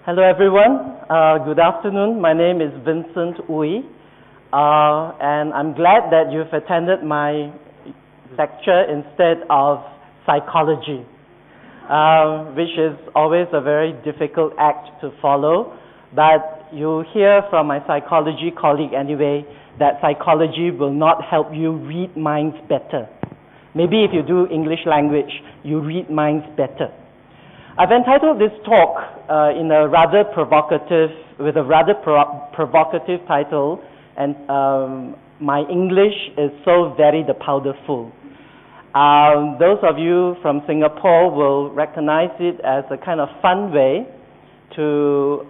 Hello everyone, good afternoon. My name is Vincent Ooi, and I'm glad that you've attended my lecture instead of psychology, which is always a very difficult act to follow, but you hear from my psychology colleague anyway that psychology will not help you read minds better. Maybe if you do English language, you read minds better. I've entitled this talk with a rather provocative title, and my English is so very the powderful. Those of you from Singapore will recognize it as a kind of fun way to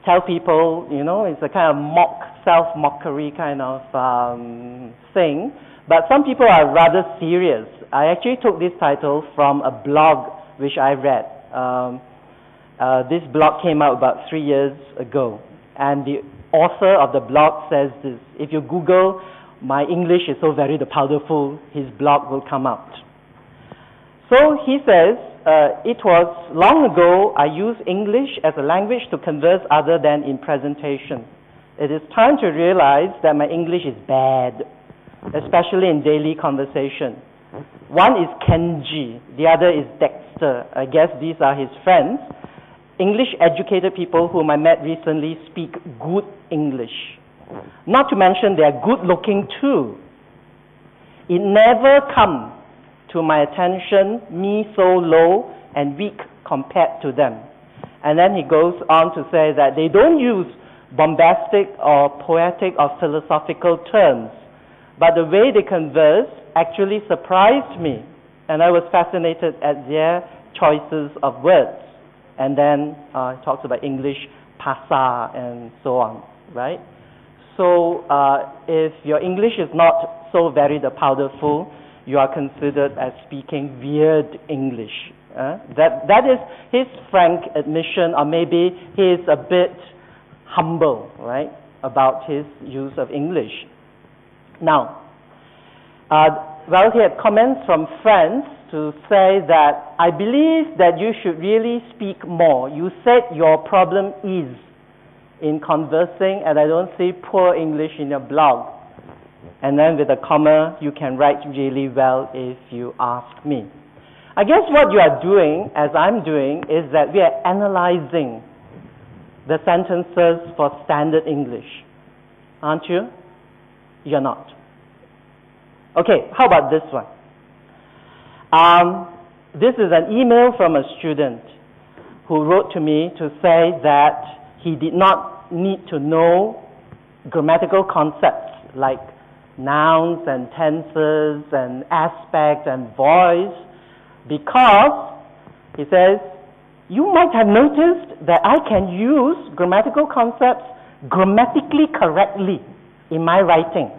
tell people, it's a kind of self-mockery kind of thing. But some people are rather serious. I actually took this title from a blog which I read. This blog came out about 3 years ago. And the author of the blog says this: if you Google, "my English is so very the powderful," his blog will come out. So he says, it was long ago I used English as a language to converse other than in presentation. It is time to realize that my English is bad, especially in daily conversation. One is Kenji, the other is Dexter. I guess these are his friends. English-educated people whom I met recently speak good English. Not to mention they are good-looking too. It never come to my attention, me so low and weak compared to them. And then he goes on to say that they don't use bombastic or poetic or philosophical terms, but the way they converse actually surprised me, and I was fascinated at their choices of words. And then he talks about English pasa and so on, right? So if your English is not so very the powderful, you are considered as speaking weird English. That is his frank admission, or maybe he is a bit humble, right, about his use of English. Now, he had comments from friends to say that I believe that you should really speak more. You said your problem is in conversing, and I don't see poor English in your blog. And then with a comma, you can write really well if you ask me. I guess what you are doing, as I'm doing, is that we are analyzing the sentences for standard English. Aren't you? You're not. Okay, how about this one? This is an email from a student who wrote to me to say that he did not need to know grammatical concepts like nouns and tenses and aspect and voice, because, he says, you might have noticed that I can use grammatical concepts grammatically correctly in my writing.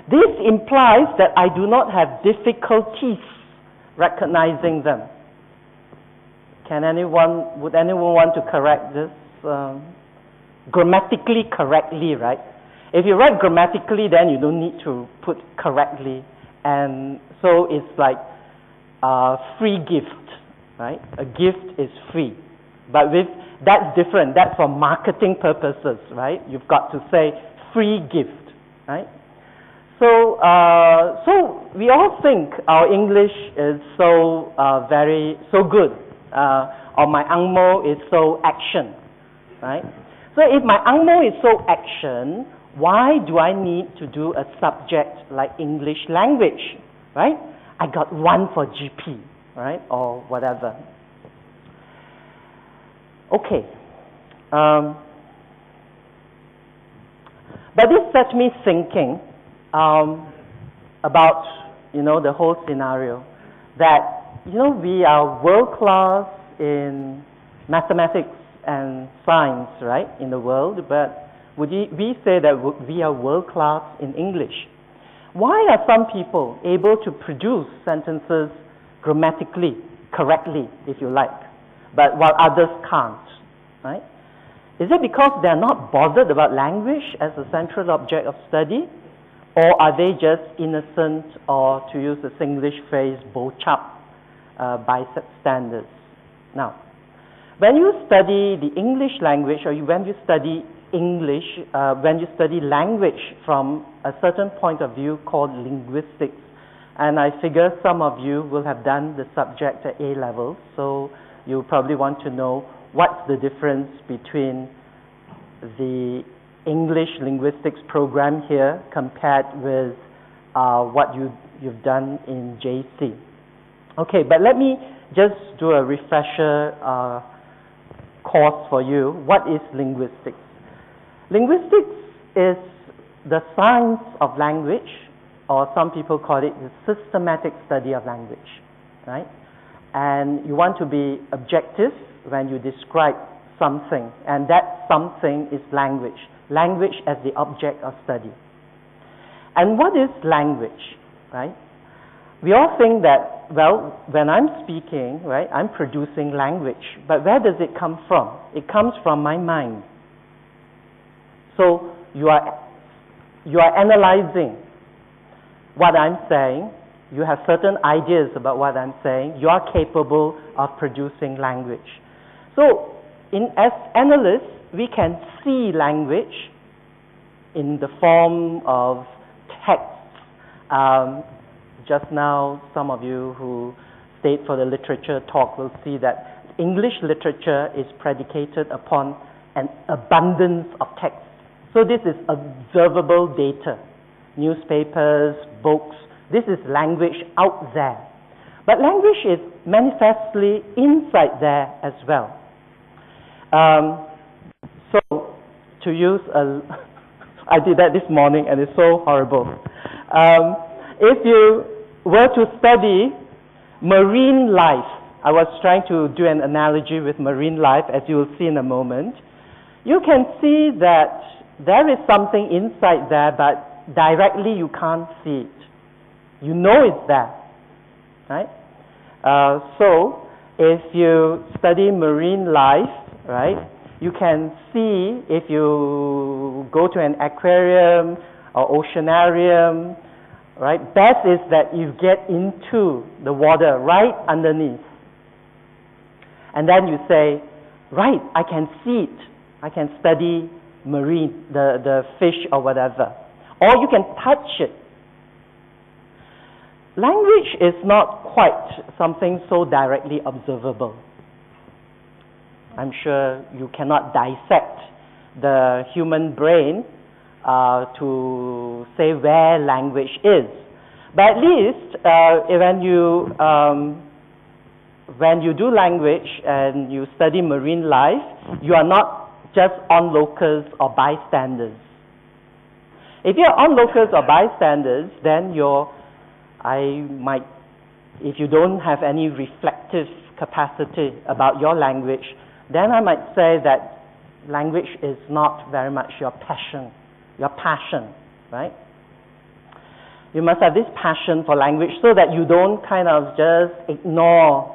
This implies that I do not have difficulties recognizing them. Would anyone want to correct this? Grammatically correctly, right? If you write grammatically, then you don't need to put correctly. And so it's like a free gift, right? A gift is free. But that's different. That's for marketing purposes, right? You've got to say free gift, right? So we all think our English is so good, or my angmo is so action, right? So if my angmo is so action, why do I need to do a subject like English language, right? I got 1 for GP, right, or whatever. Okay. But this set me thinking about, the whole scenario, that, we are world-class in mathematics and science, right, in the world, but would we say that we are world-class in English? Why are some people able to produce sentences grammatically, correctly, if you like, but while others can't, right? Is it because they're not bothered about language as a central object of study? Or are they just innocent, or to use the Singlish phrase, bo chap, by standards? Now, when you study the English language, or when you study English, when you study language from a certain point of view called linguistics, and I figure some of you will have done the subject at A level, so you probably want to know what's the difference between the English linguistics program here compared with what you've done in JC. Okay, but let me just do a refresher course for you. What is linguistics? Linguistics is the science of language, or some people call it the systematic study of language, right? And you want to be objective when you describe something, and that something is language. Language as the object of study. And what is language, right? We all think that, well, when I'm speaking, right, I'm producing language. But where does it come from? It comes from my mind. So you are analyzing what I'm saying. You have certain ideas about what I'm saying. You are capable of producing language. So as analysts, we can see language in the form of texts. Just now, some of you who stayed for the literature talk will see that English literature is predicated upon an abundance of texts. So this is observable data. Newspapers, books, this is language out there. But language is manifestly inside there as well. So, to use I did that this morning and it's so horrible. If you were to study marine life, I was trying to do an analogy with marine life, as you will see in a moment. You can see that there is something inside there, but directly you can't see it. You know it's there, right? So, if you study marine life, right, you can see, if you go to an aquarium or oceanarium, right, best is that you get into the water right underneath. And then you say, right, I can see it. I can study marine, the fish or whatever. Or you can touch it. Language is not quite something so directly observable. I'm sure you cannot dissect the human brain to say where language is. But at least when you do language and you study marine life, you are not just onlookers or bystanders. If you're onlookers or bystanders, then if you don't have any reflective capacity about your language, then I might say that language is not very much your passion, right? You must have this passion for language so that you don't kind of just ignore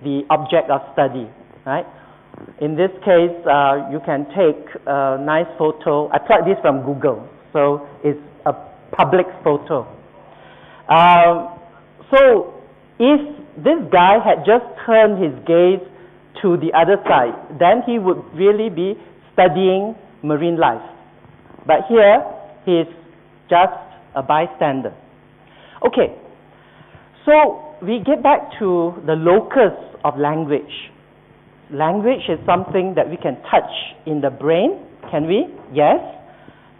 the object of study, right? In this case, you can take a nice photo. I plucked this from Google, so it's a public photo. So if this guy had just turned his gaze to the other side, then he would really be studying marine life. But here, he is just a bystander. Okay, so we get back to the locus of language. Language is something that we can touch in the brain, can we? Yes.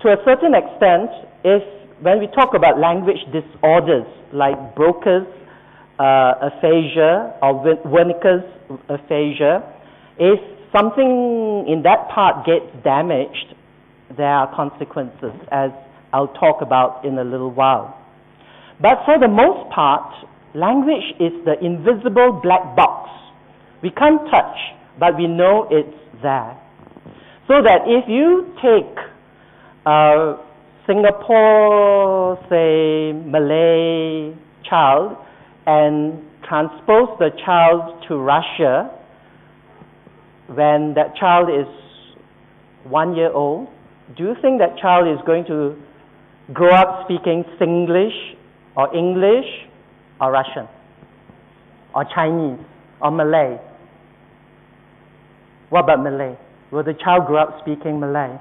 To a certain extent, when we talk about language disorders like Broca's aphasia or Wernicke's aphasia, if something in that part gets damaged, there are consequences, as I'll talk about in a little while. But for the most part, language is the invisible black box. We can't touch, but we know it's there. So that if you take Singapore, say, Malay child and transpose the child to Russia, when that child is 1 year old, do you think that child is going to grow up speaking Singlish or English or Russian or Chinese or Malay? What about Malay? Will the child grow up speaking Malay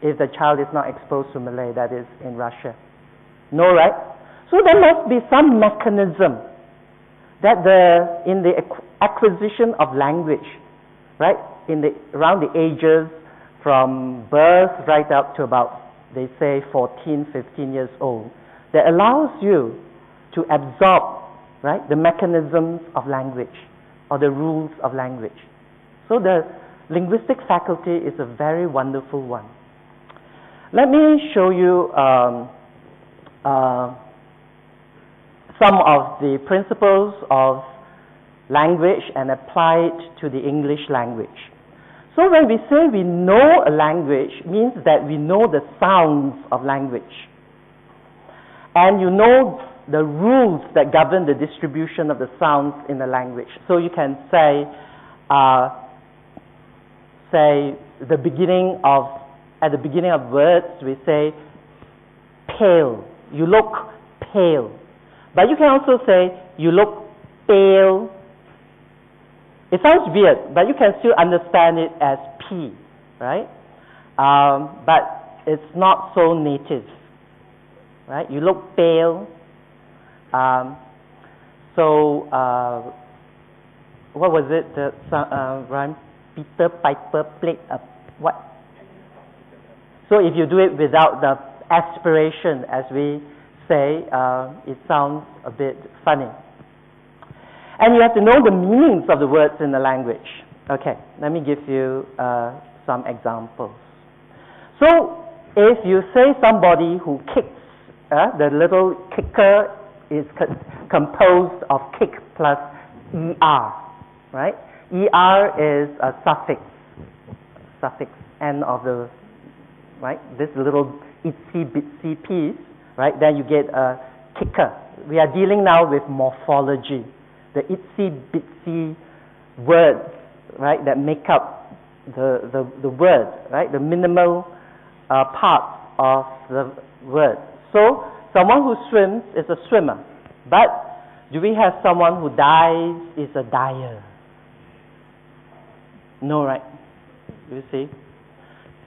if the child is not exposed to Malay, that is, in Russia? No, right? So there must be some mechanism that in the acquisition of language, right, around the ages from birth right up to about, they say, 14, 15 years old, that allows you to absorb, right, the mechanisms of language or the rules of language. So the linguistic faculty is a very wonderful one. Let me show you some of the principles of language and apply it to the English language. So when we say we know a language, means that we know the sounds of language. And you know the rules that govern the distribution of the sounds in the language. So you can say at the beginning of words, we say pale. You look pale. But you can also say you look pale. It sounds weird, but you can still understand it as P, right? But it's not so native, right? You look pale. What was it? The rhyme? Peter Piper played a what? So if you do it without the aspiration, as we say, it sounds a bit funny. And you have to know the meanings of the words in the language. Okay, let me give you some examples. So if you say somebody who kicks, the little kicker is composed of kick plus er, right? Er is a suffix end of the, right? This little itsy bitsy piece, right? Then you get a kicker. We are dealing now with morphology, the itsy bitsy words, right? That make up the word, right? The minimal part of the word. So someone who swims is a swimmer, but do we have someone who dies is a dyer? No, right? You see?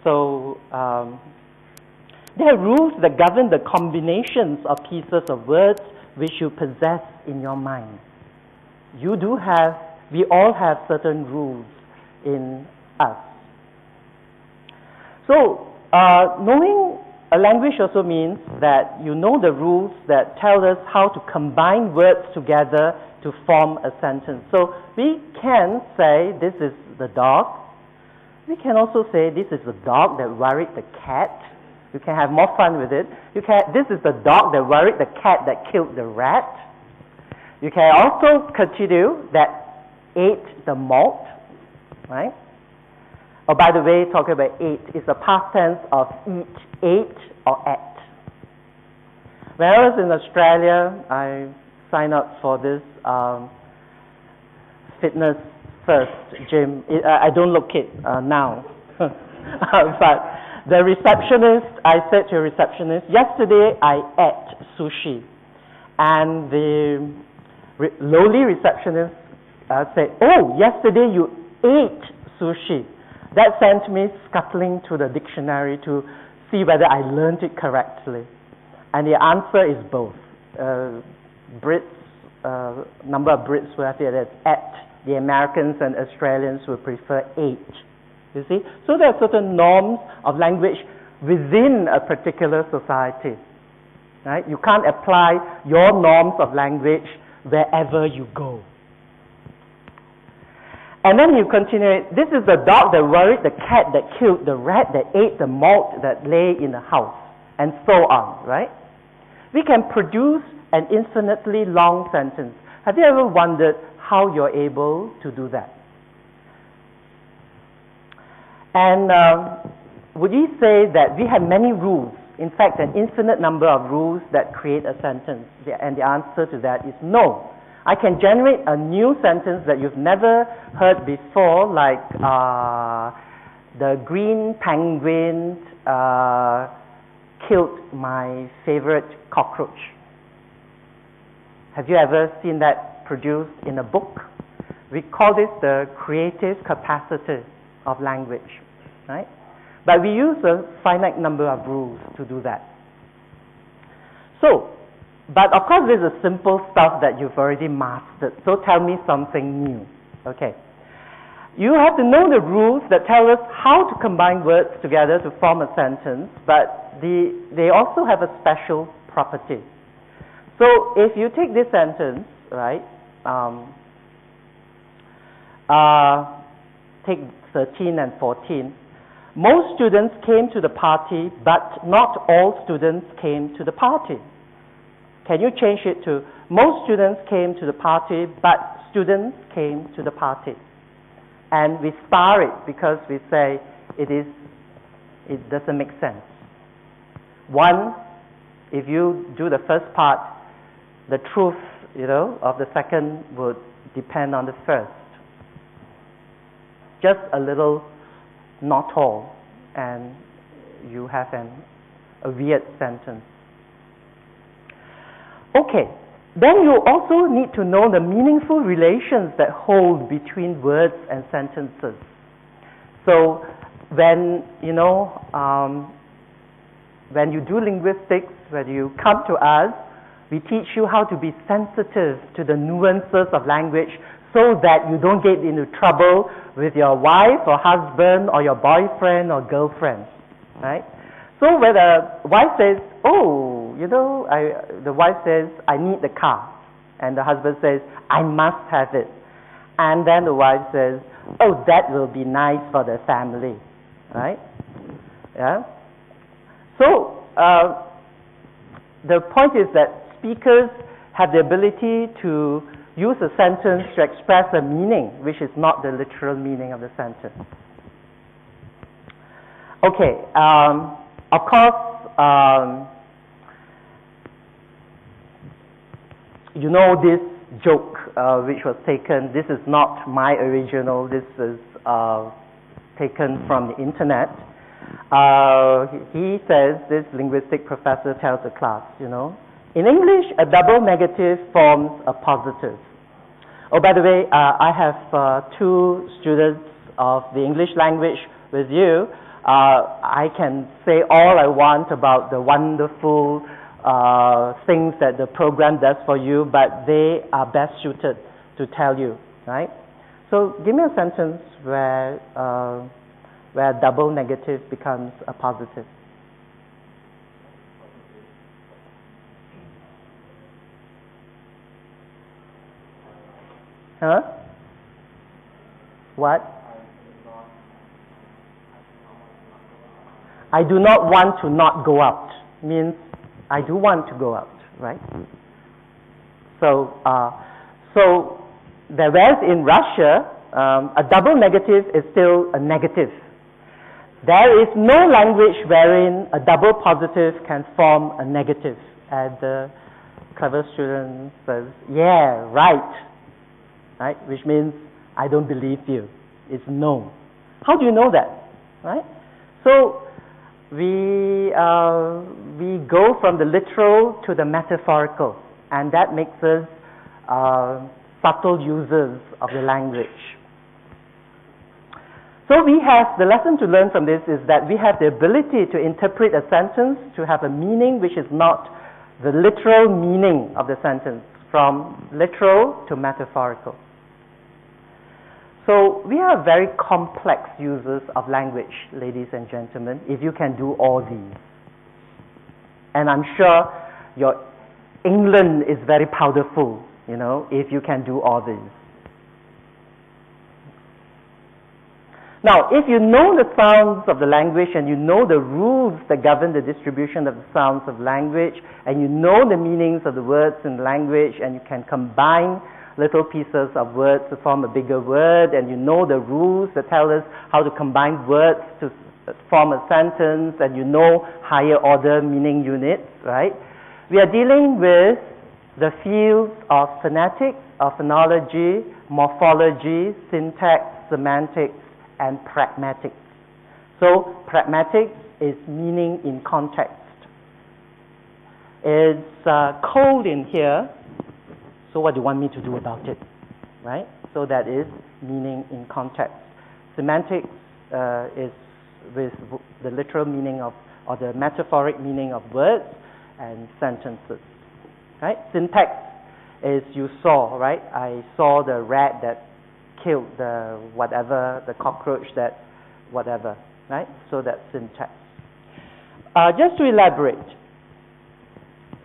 So there are rules that govern the combinations of pieces of words which you possess in your mind. We all have certain rules in us. So knowing a language also means that you know the rules that tell us how to combine words together to form a sentence. So we can say this is the dog. We can also say this is the dog that worried the cat. You can have more fun with it. This is the dog that worried the cat that killed the rat. You can also continue that ate the malt, right? Oh, by the way, talking about ate is a past tense of eat, ate, or ate. When I was in Australia, I signed up for this fitness first gym. I don't look it now. But the receptionist, I said to a receptionist, yesterday I ate sushi. And the lowly receptionist said, oh, yesterday you ate sushi. That sent me scuttling to the dictionary to see whether I learned it correctly. And the answer is both. Number of Brits will have it as ate. The Americans and Australians will prefer ate. You see? So there are certain norms of language within a particular society. Right? You can't apply your norms of language wherever you go. And then you continue, this is the dog that worried the cat that killed the rat that ate the malt that lay in the house, and so on, right? We can produce an infinitely long sentence. Have you ever wondered how you're able to do that? And would you say that we have many rules, in fact an infinite number of rules that create a sentence? And the answer to that is no. I can generate a new sentence that you've never heard before, like the green penguin killed my favorite cockroach. Have you ever seen that produced in a book? We call this the creative capacity of language, right? But we use a finite number of rules to do that. So, but of course this is simple stuff that you've already mastered, so tell me something new, okay? You have to know the rules that tell us how to combine words together to form a sentence, but they also have a special property. So if you take this sentence, right, take 13 and 14, most students came to the party, but not all students came to the party. Can you change it to, most students came to the party, but students came to the party? And we star it because we say it doesn't make sense. One, if you do the first part, the truth, of the second would depend on the first. Just a little, not all, and you have a weird sentence. Okay, then you also need to know the meaningful relations that hold between words and sentences. So when you do linguistics, when you come to us, we teach you how to be sensitive to the nuances of language so that you don't get into trouble with your wife or husband or your boyfriend or girlfriend, right? So when the wife says, the wife says, I need the car. And the husband says, I must have it. And then the wife says, oh, that will be nice for the family, right? Yeah? So, the point is that speakers have the ability to use a sentence to express a meaning, which is not the literal meaning of the sentence. Okay, of course, you know this joke which was taken. This is not my original. This is taken from the internet. He says, this linguistic professor tells the class, in English, a double negative forms a positive. Oh, by the way, I have two students of the English language with you. I can say all I want about the wonderful things that the program does for you, but they are best suited to tell you, right? So give me a sentence where a double negative becomes a positive. Huh? What? I do not want to not go out means I do want to go out, right? So whereas in Russia, a double negative is still a negative. There is no language wherein a double positive can form a negative. And the clever student says, yeah, right, which means I don't believe you. It's no. How do you know that, right? So we go from the literal to the metaphorical, and that makes us subtle users of the language. So we have, the lesson to learn from this is that we have the ability to interpret a sentence to have a meaning which is not the literal meaning of the sentence, from literal to metaphorical. So we are very complex users of language, ladies and gentlemen, if you can do all these. And I'm sure your England is very powderful, if you can do all these. Now, if you know the sounds of the language and you know the rules that govern the distribution of the sounds of language, and you know the meanings of the words in language, and you can combine little pieces of words to form a bigger word, and you know the rules that tell us how to combine words to form a sentence, and you know higher order meaning units, right? We are dealing with the fields of phonetics, of phonology, morphology, syntax, semantics, and pragmatics. So pragmatics is meaning in context. It's cold in here, so what do you want me to do about it, right? So that is meaning in context. Semantics is with the literal meaning of, or the metaphoric meaning of words and sentences. Right? Syntax is you saw, right? I saw the rat that killed the whatever, the cockroach that whatever, right? So that's syntax. Just to elaborate,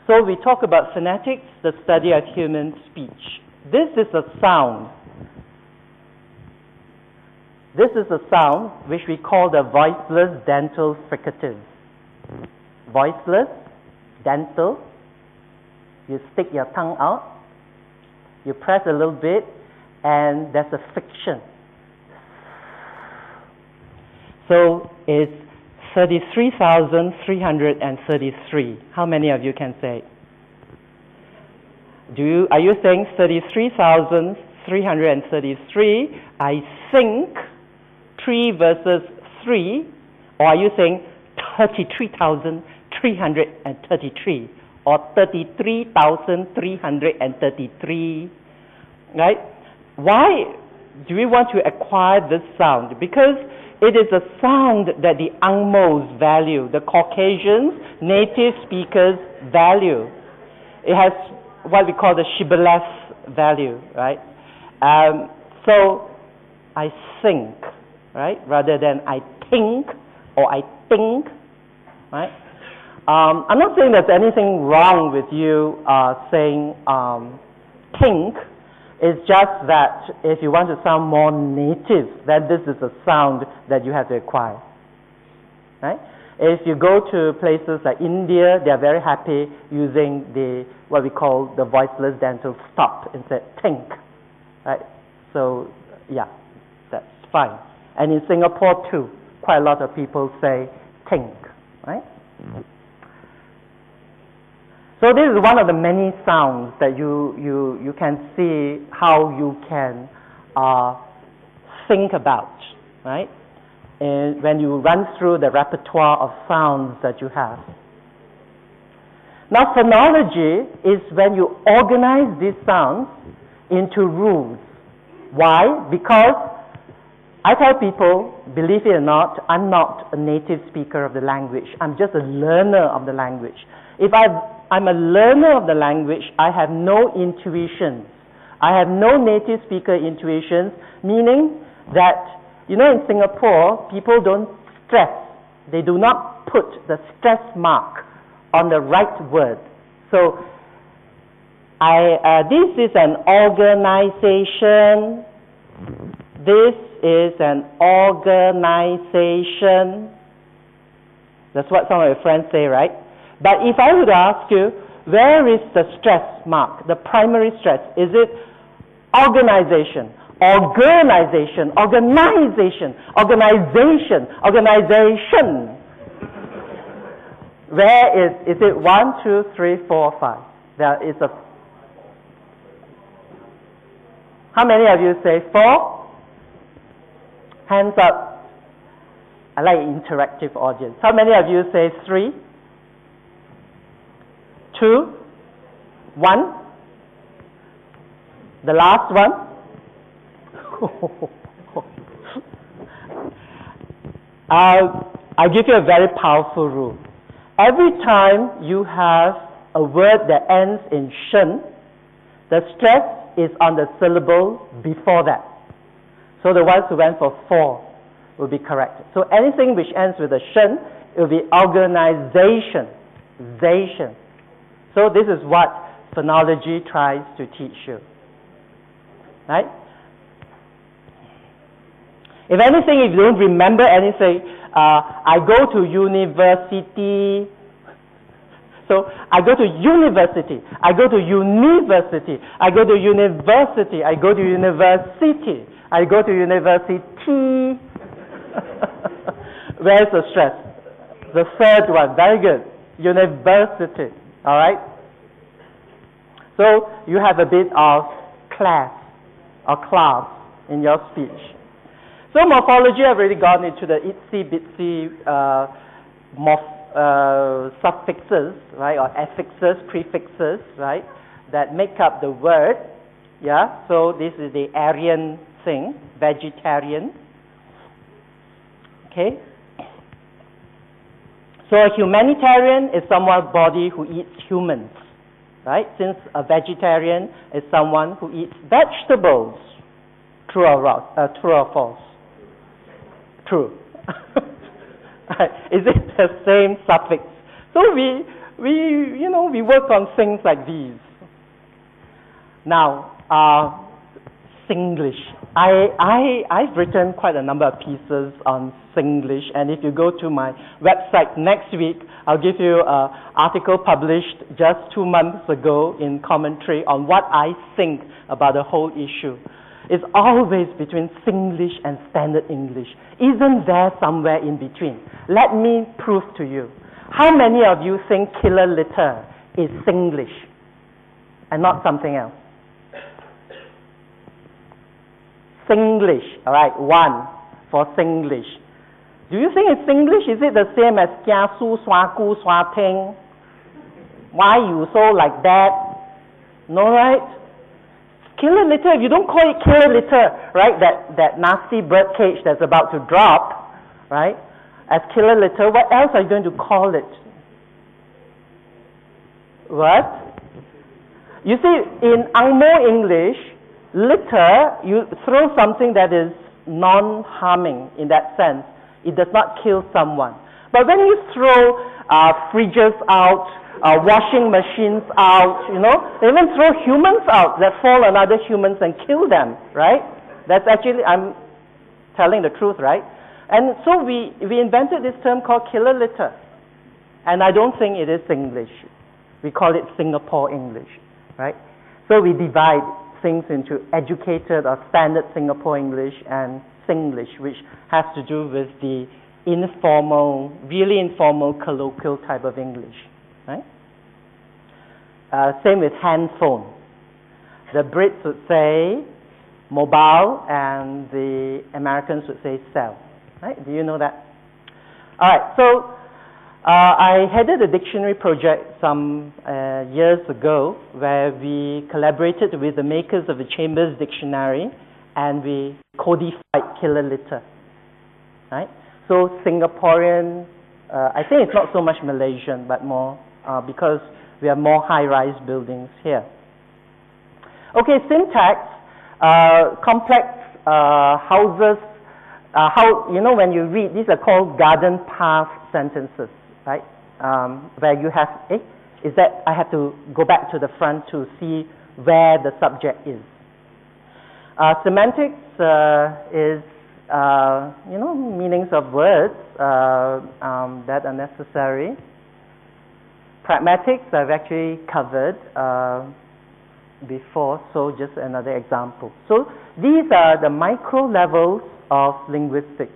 so we talk about phonetics, the study of human speech. This is a sound. This is a sound which we call the voiceless dental fricative. Voiceless, dental. You stick your tongue out, you press a little bit, and there's a friction. So it's 33,333. How many of you can say it? Are you saying 33,333? I think 3 versus 3, or are you saying 33,333 or 33,333? Right? Why do we want to acquire this sound? Because it is a sound that the Angmos value, the Caucasians, native speakers value. It has what we call the shibboleth value, right? So I think, right, rather than I think or I think, right? I'm not saying there's anything wrong with you saying think. It's just that if you want to sound more native, then this is a sound that you have to acquire. Right? If you go to places like India, they are very happy using the what we call the voiceless dental stop instead think. Right? So yeah, that's fine. And in Singapore too, quite a lot of people say think. Right? So this is one of the many sounds that you can see how you can think about, right? And when you run through the repertoire of sounds that you have. Now phonology is when you organize these sounds into rules. Why? Because I tell people, believe it or not, I'm not a native speaker of the language. I'm just a learner of the language. If I'm a learner of the language, I have no intuitions. I have no native speaker intuitions, meaning that, you know, in Singapore, people don't stress. They do not put the stress mark on the right word. So, this is an organization. This is an organization. That's what some of your friends say, right? But if I would ask you, where is the stress mark, the primary stress? Is it organization, organization, organization, organization, organization? Where is it 1, 2, 3, 4, 5? There is a... How many of you say 4? Hands up. I like interactive audience. How many of you say 3? 2, 1, the last one. I'll give you a very powerful rule. Every time you have a word that ends in shen, the stress is on the syllable before that. So the ones who went for 4 will be correct. So anything which ends with a shen, it will be organization, zation. So this is what phonology tries to teach you. Right? If anything, if you don't remember anything, I go to university. So I go to university. I go to university. I go to university. I go to university. I go to university. Where's the stress? The third one. Very good. University. All right? So you have a bit of class or class in your speech. So morphology, I've already gone into the itsy-bitsy suffixes, right, or affixes, prefixes, right, that make up the word. Yeah, so this is the Aryan thing, vegetarian. Okay. So a humanitarian is someone's body who eats humans, right? Since a vegetarian is someone who eats vegetables. True or false? True. Is it the same suffix? So we work on things like these. Now, Singlish. I've written quite a number of pieces on Singlish, and if you go to my website next week, I'll give you an article published just 2 months ago in commentary on what I think about the whole issue. It's always between Singlish and Standard English. Isn't there somewhere in between? Let me prove to you. How many of you think killer litter is Singlish and not something else? Singlish, all right, 1 for Singlish. Do you think it's Singlish? Is it the same as kia su swa ku swa ting? Why you so like that? No, right? Killer litter, if you don't call it killer litter, right, that nasty bird cage that's about to drop, right, as killer litter, what else are you going to call it? What? You see, in Angmo English, litter, you throw something that is non-harming in that sense. It does not kill someone. But when you throw fridges out, washing machines out, they even throw humans out that fall on other humans and kill them, right? That's actually, I'm telling the truth, right? And so we invented this term called killer litter. And I don't think it is English. We call it Singapore English, right? So we divide things into educated or standard Singapore English and Singlish, which has to do with the informal, really informal, colloquial type of English, right? Same with handphone. The Brits would say mobile and the Americans would say cell, right? Do you know that? All right, so I headed a dictionary project some years ago where we collaborated with the makers of the Chambers Dictionary and we codified killer litter, right? So Singaporean, I think it's not so much Malaysian, but more because we have more high-rise buildings here. Okay, syntax, complex houses, when you read, these are called garden path sentences, right? Where you have, is that, I have to go back to the front to see where the subject is. Semantics is, meanings of words that are necessary. Pragmatics I've actually covered before, so just another example. So these are the micro levels of linguistics.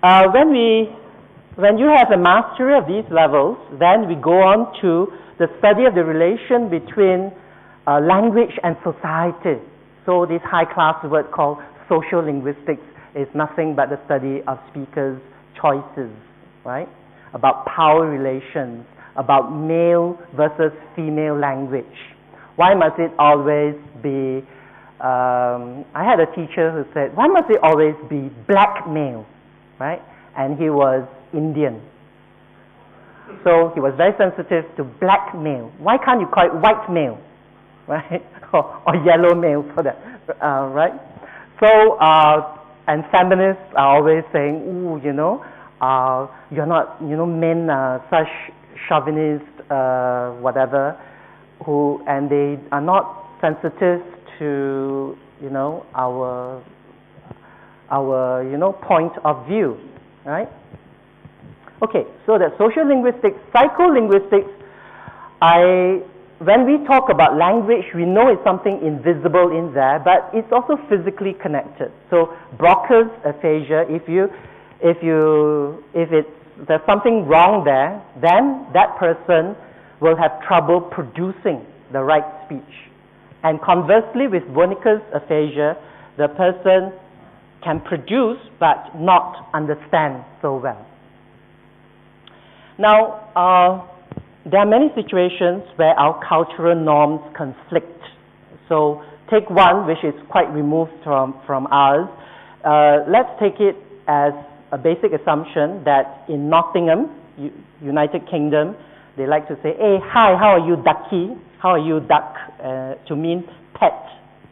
When you have a mastery of these levels, then we go on to the study of the relation between language and society. So this high-class word called sociolinguistics is nothing but the study of speakers' choices, right? About power relations, about male versus female language. Why must it always be, I had a teacher who said, why must it always be black male, right? And he was Indian. So he was very sensitive to black male. Why can't you call it white male, right? or yellow male for that, right? So, and feminists are always saying, ooh, you're not, men are such chauvinist, whatever, and they are not sensitive to, our point of view, right? Okay, so that's sociolinguistics. Psycholinguistics, when we talk about language, we know it's something invisible in there, but it's also physically connected. So Broca's aphasia, if there's something wrong there, then that person will have trouble producing the right speech. And conversely, with Wernicke's aphasia, the person can produce but not understand so well. Now, there are many situations where our cultural norms conflict. So take one which is quite removed from ours. Let's take it as a basic assumption that in Nottingham, United Kingdom, they like to say, hey, hi, how are you, ducky? How are you, duck? To mean pet,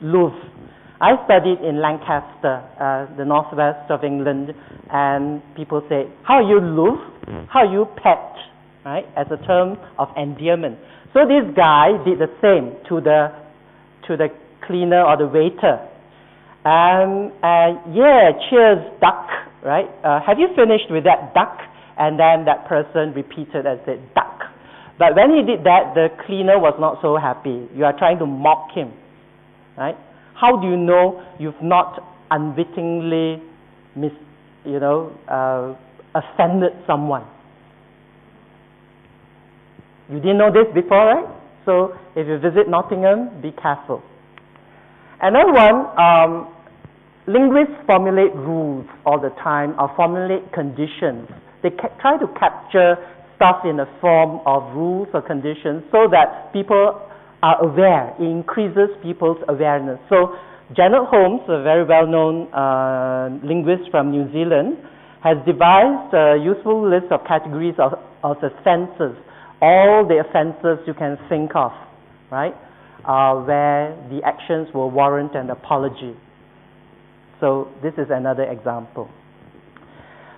love. I studied in Lancaster, the northwest of England, and people say, how are you, love? How are you, pet? Right, as a term of endearment. So this guy did the same to the cleaner or the waiter. Yeah, cheers, duck, right? Have you finished with that duck? And then that person repeated and said, duck. But when he did that, the cleaner was not so happy. You are trying to mock him, right? How do you know you've not unwittingly offended someone? You didn't know this before, right? So if you visit Nottingham, be careful. Another one, linguists formulate rules all the time or formulate conditions. They try to capture stuff in the form of rules or conditions so that people are aware. It increases people's awareness. So Janet Holmes, a very well-known linguist from New Zealand, has devised a useful list of categories of offences, all the offences you can think of, right, where the actions will warrant an apology. So this is another example.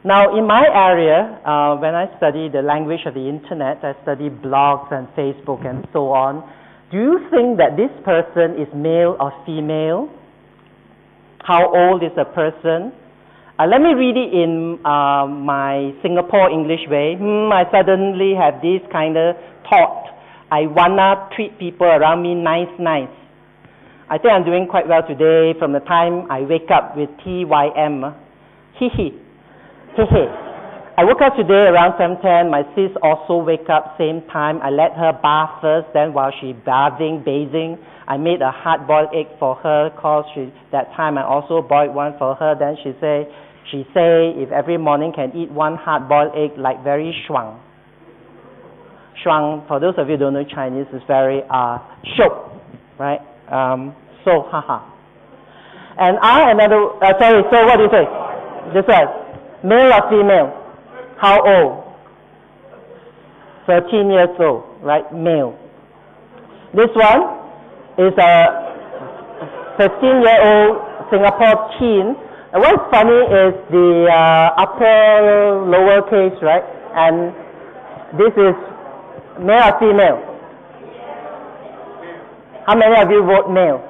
Now, in my area, when I study the language of the internet, I study blogs and Facebook and so on. Do you think that this person is male or female? How old is a person? Let me read it in my Singapore English way. I suddenly have this kind of thought. I wanna treat people around me nice. I think I'm doing quite well today from the time I wake up with TYM. Hee. I woke up today around 7:10. My sis also wake up same time. I let her bath first. Then while she bathing, I made a hard-boiled egg for her because that time I also boiled one for her. Then she say if every morning can eat one hard-boiled egg, like very shuang. Shuang, for those of you who don't know Chinese, is very shiok, right? So haha. And so what do you say? This one, male or female? How old? 13 years old, right? Male. This one is a 15-year-old Singapore teen. And what's funny is the upper lowercase, right? And this is male or female? How many of you vote male?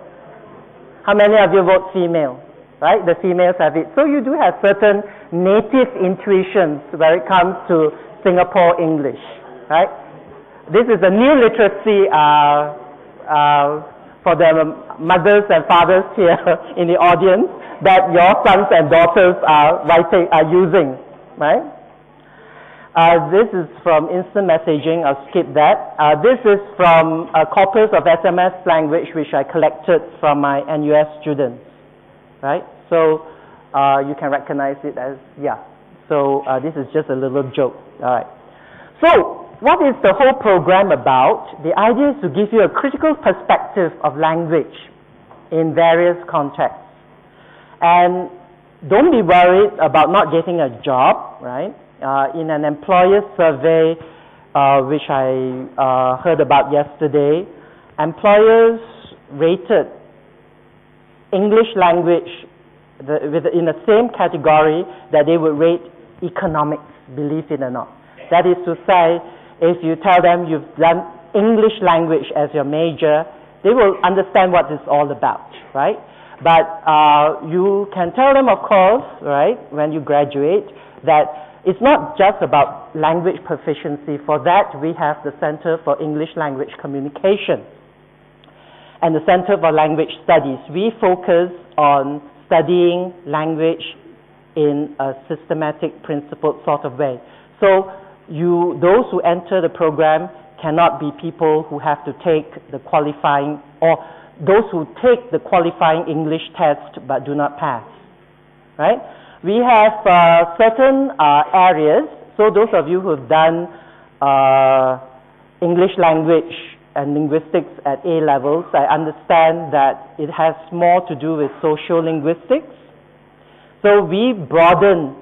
How many of you vote female? Right? The females have it. So you do have certain native intuitions when it comes to Singapore English, right? This is a new literacy for the mothers and fathers here in the audience that your sons and daughters are using, right? This is from instant messaging. I'll skip that. This is from a corpus of SMS language which I collected from my NUS students, right? So you can recognize it as, yeah. So this is just a little joke. All right. So what is the whole program about? The idea is to give you a critical perspective of language in various contexts. And don't be worried about not getting a job, right? In an employer survey, which I heard about yesterday, employers rated English language in the same category that they would rate economics, believe it or not. That is to say, if you tell them you've done English language as your major, they will understand what it's all about, right? But you can tell them, of course, right, when you graduate, that it's not just about language proficiency. For that, we have the Center for English Language Communication and the Center for Language Studies. We focus on studying language in a systematic, principled sort of way. So those who enter the program cannot be people who have to take the qualifying, or those who take the qualifying English test but do not pass, right? We have certain areas. So those of you who have done English language and linguistics at A levels, I understand that it has more to do with sociolinguistics. So we broaden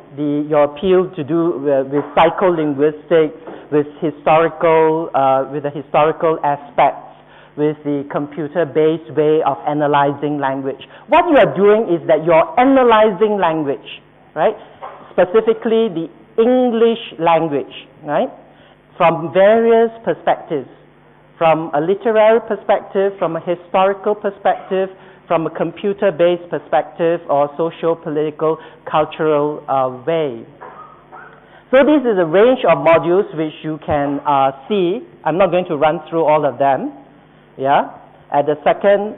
your appeal to do with psycholinguistics, with the historical aspects, with the computer-based way of analyzing language. What you are doing is that you're analyzing language, right? Specifically the English language, right? From various perspectives, from a literary perspective, from a historical perspective, from a computer-based perspective, or socio-political, cultural way. So this is a range of modules which you can see. I'm not going to run through all of them. Yeah, at the second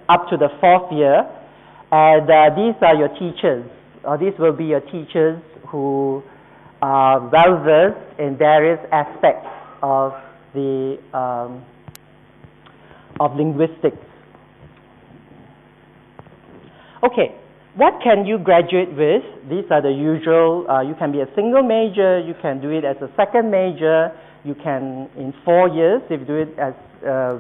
up to the fourth year, and these are your teachers. These will be your teachers who are well versed in various aspects of the of linguistics. Okay, what can you graduate with? These are the usual. You can be a single major. You can do it as a second major. You can, in 4 years, if you do it as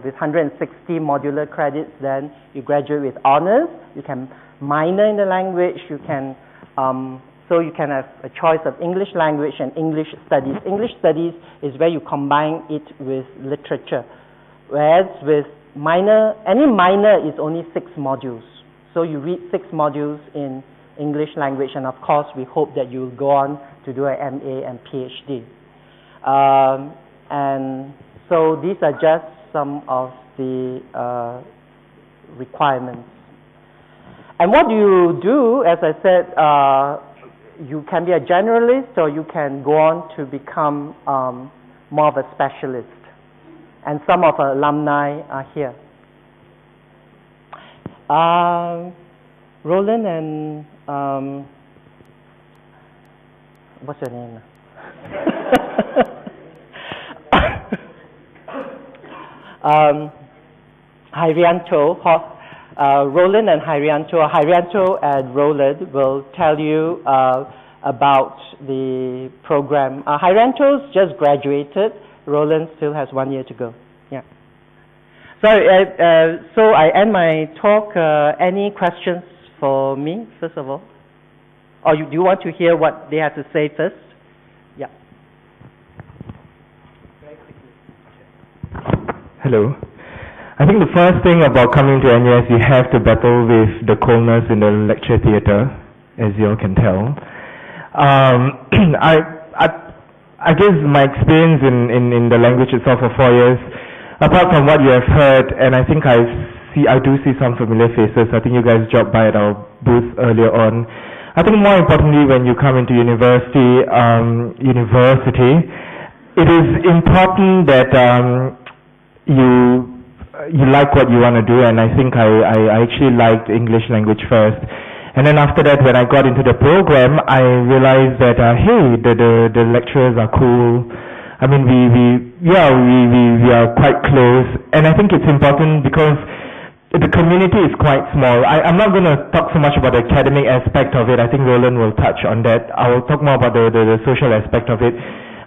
with 160 modular credits, then you graduate with honors. You can minor in the language. You can so you can have a choice of English language and English studies. English studies is where you combine it with literature, whereas with minor, any minor is only 6 modules. So you read 6 modules in English language, and of course we hope that you will go on to do an MA and PhD. And so these are just some of the requirements. And what you do, as I said, you can be a generalist, or you can go on to become more of a specialist. And some of our alumni are here. Roland and what's your name? Harianto, Roland and Harianto and Roland will tell you about the program. Harianto's just graduated. Roland still has 1 year to go. Yeah. So I end my talk. Any questions for me, first of all? Or do you want to hear what they have to say first? Yeah. Hello. I think the first thing about coming to NUS, you have to battle with the coldness in the lecture theatre, as you all can tell. I guess my experience in the language itself for 4 years, apart from what you have heard, and I think I do see some familiar faces. I think you guys dropped by at our booth earlier on. I think more importantly, when you come into university, it is important that you like what you want to do, and I think I actually liked English language first. And then after that, when I got into the program, I realized that, hey, the lecturers are cool. I mean, we are quite close, and I think it's important because the community is quite small. I'm not going to talk so much about the academic aspect of it. I think Roland will touch on that. I will talk more about the social aspect of it.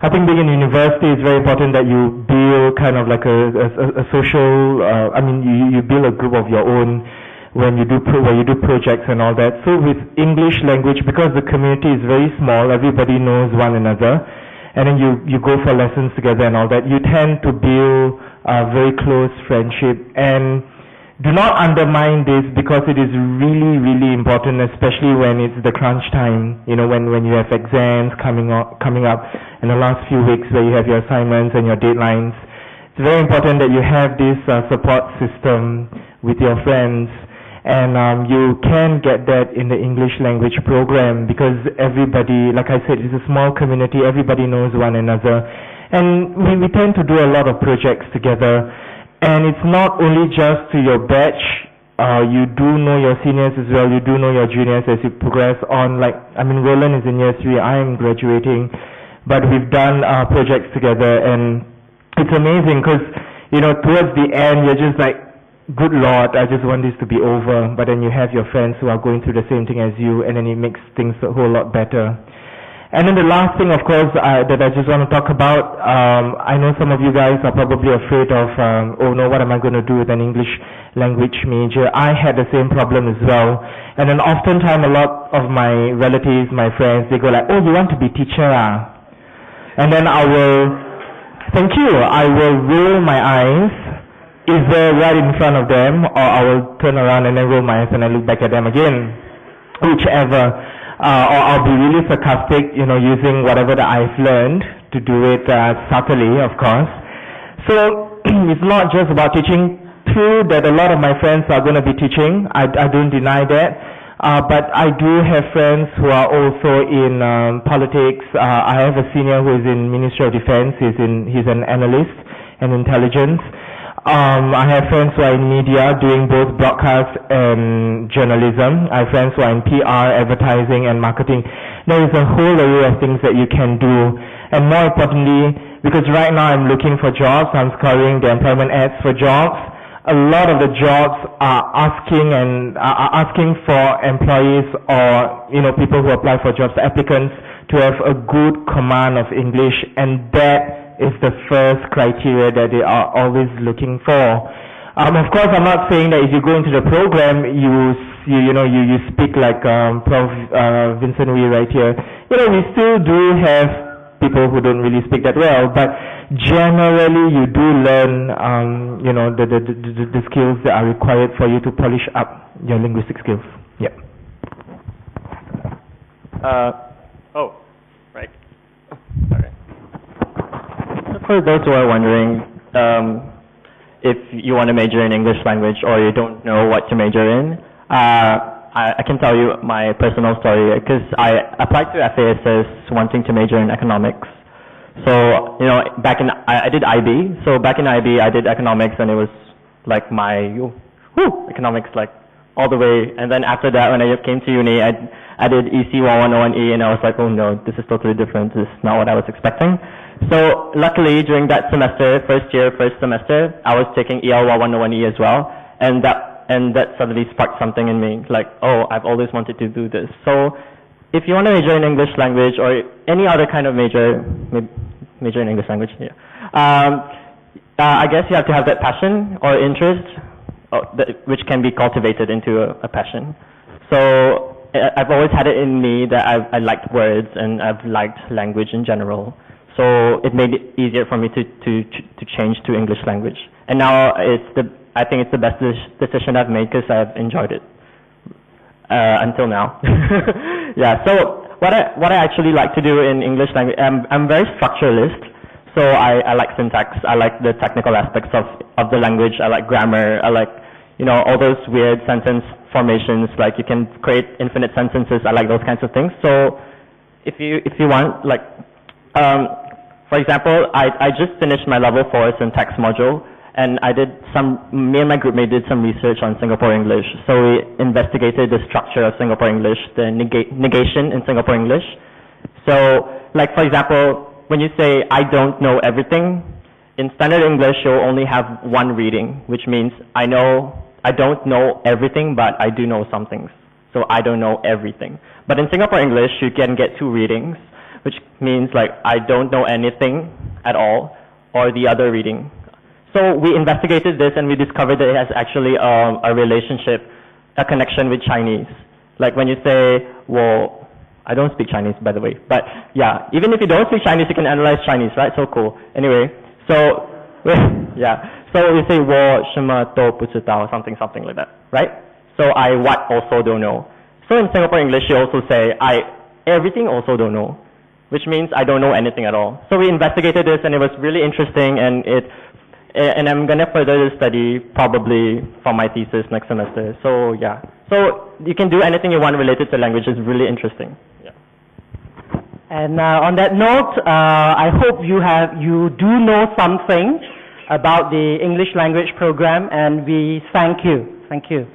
I think being in university is very important that you build kind of like a social, you build a group of your own when you do projects and all that. So with English language, because the community is very small, everybody knows one another, and then you go for lessons together and all that, you tend to build a very close friendship. And do not undermine this, because it is really, really important, especially when it's the crunch time, when you have exams coming up in the last few weeks where you have your assignments and your deadlines. It's very important that you have this support system with your friends, and you can get that in the English language program, because everybody, like I said, it's a small community, everybody knows one another, and we tend to do a lot of projects together. And it's not only just to your batch, you do know your seniors as well, you do know your juniors as you progress on. Roland is in year 3, I am graduating, but we've done projects together, and it's amazing because, towards the end, you're just like, good Lord, I just want this to be over, but then you have your friends who are going through the same thing as you, and then it makes things a whole lot better. And then the last thing, of course, that I just want to talk about, I know some of you guys are probably afraid of, oh no, what am I going to do with an English language major? I had the same problem as well. And then oftentimes a lot of my relatives, my friends, they go like, oh, you want to be teacher, ah? And then I will, thank you, I will roll my eyes, either right in front of them, or I will turn around and then roll my eyes and then look back at them again, whichever. Or I'll be really sarcastic, you know, using whatever that I've learned to do it subtly, of course. So it's not just about teaching. True that a lot of my friends are going to be teaching. I don't deny that. But I do have friends who are also in politics. I have a senior who is in Ministry of Defense. He's an analyst and intelligence. I have friends who are in media doing both broadcast and journalism. I have friends who are in PR, advertising and marketing. There is a whole array of things that you can do. And more importantly, because right now I'm looking for jobs, I'm scouring the employment ads for jobs. A lot of the jobs are asking for employees or, you know, people who apply for jobs, applicants, to have a good command of English, and that is the first criteria that they are always looking for. Of course, I'm not saying that if you go into the program, you speak like Prof. Vincent Ooi right here. You know, we still do have people who don't really speak that well, but generally you do learn, you know, the skills that are required for you to polish up your linguistic skills. Yep. Right. Sorry. For those who are wondering if you want to major in English language or you don't know what to major in, I can tell you my personal story, because I applied to FASS wanting to major in economics. So, you know, I did IB, so back in IB I did economics, and it was like economics like all the way. And then after that, when I came to uni, I did EC 1101E, and I was like, oh no, this is totally different, this is not what I was expecting. So luckily during that semester, first semester, I was taking EL 1101E as well, and that suddenly sparked something in me, like, oh, I've always wanted to do this. So if you want to major in English language or any other kind of major in English language, yeah. I guess you have to have that passion or interest, which can be cultivated into a passion. So I've always had it in me that I liked words and I've liked language in general. So it made it easier for me to change to English language. And now I think it's the best decision I've made, because I've enjoyed it until now. Yeah. So what I actually like to do in English language, I'm very structuralist. So I like syntax. I like the technical aspects of the language. I like grammar. I like, you know, all those weird sentence formations. Like you can create infinite sentences. I like those kinds of things. So if you want, like, for example, I just finished my level 4 syntax module, and me and my groupmate did some research on Singapore English. So we investigated the structure of Singapore English, the negation in Singapore English. So, like, for example, when you say, I don't know everything, in standard English, you'll only have one reading, which means I don't know everything, but I do know some things. So I don't know everything. But in Singapore English, you can get 2 readings, which means like I don't know anything at all, or the other reading. So we investigated this, and we discovered that it has actually a relationship, a connection with Chinese. Like when you say, well, I don't speak Chinese, by the way, but yeah, even if you don't speak Chinese, you can analyze Chinese, right? So cool. Anyway, so yeah, so we say 我什么都不知道, something like that, right? So I what also don't know. So in Singapore English, you also say I everything also don't know, which means I don't know anything at all. So we investigated this, and it was really interesting, and I'm going to further the study probably for my thesis next semester. So yeah, so you can do anything you want related to language. It's really interesting. Yeah. And on that note, I hope you do know something about the English language program, and we thank you. Thank you.